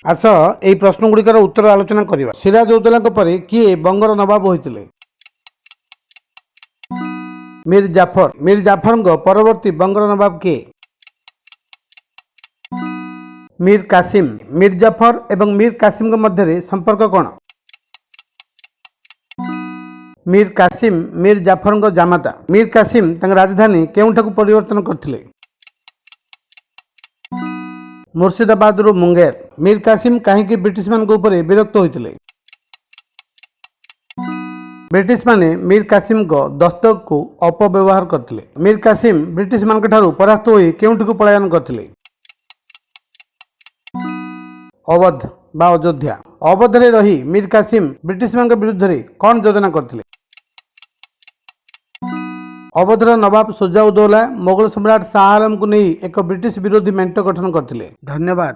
ଆସ ଏହି ପ୍ରଶ୍ନଗୁଡ଼ିକର ଉତ୍ତର ଆଲୋଚନା କରିବା। ସିରାଜଉଦ୍ଦୌଲାଙ୍କ ପରେ କିଏ ବଙ୍ଗର ନବାବ ହୋଇଥିଲେ? ମୀର ଜାଫର। ମୀର ଜାଫରଙ୍କ ପରବର୍ତ୍ତୀ ବଙ୍ଗର ନବାବ କିଏ? ମୀର କାସିମ। ମୀର ଜାଫର ଏବଂ ମୀର କାସିମଙ୍କ ମଧ୍ୟରେ ସମ୍ପର୍କ କ'ଣ? ମୀର କାସିମ ମୀର ଜାଫରଙ୍କ ଜାମାତା। ମୀର କାସିମ ତାଙ୍କ ରାଜଧାନୀ କେଉଁଠାକୁ ପରିବର୍ତ୍ତନ କରିଥିଲେ? ମୁର୍ଶିଦାବାଦରୁ ମୁଙ୍ଗେର। ମୀର କାସିମ କାହିଁକି ବ୍ରିଟିଶମାନଙ୍କ ଉପରେ ବିରକ୍ତ ହୋଇଥିଲେ? ବ୍ରିଟିଶମାନେ ମୀର କାସିମଙ୍କ ଦସ୍ତକକୁ ଅପବ୍ୟବହାର କରିଥିଲେ। ମୀର କାସିମ ବ୍ରିଟିଶମାନଙ୍କଠାରୁ ପରାସ୍ତ ହୋଇ କେଉଁଠିକୁ ପଳାୟନ କରିଥିଲେ? ଅବଧ ବା ଅଯୋଧ୍ୟା। ଅବଧରେ ରହି ମୀର କାସିମ ବ୍ରିଟିଶମାନଙ୍କ ବିରୁଦ୍ଧରେ କ'ଣ ଯୋଜନା କରିଥିଲେ? ଅବଧର ନବାବ ସୁଜାଉଦ୍ଦୌଲା ମୋଗଲ ସମ୍ରାଟ ଶାହ ଆଲମଙ୍କୁ ନେଇ ଏକ ବ୍ରିଟିଶ ବିରୋଧୀ ମେଣ୍ଟ ଗଠନ କରିଥିଲେ। ଧନ୍ୟବାଦ।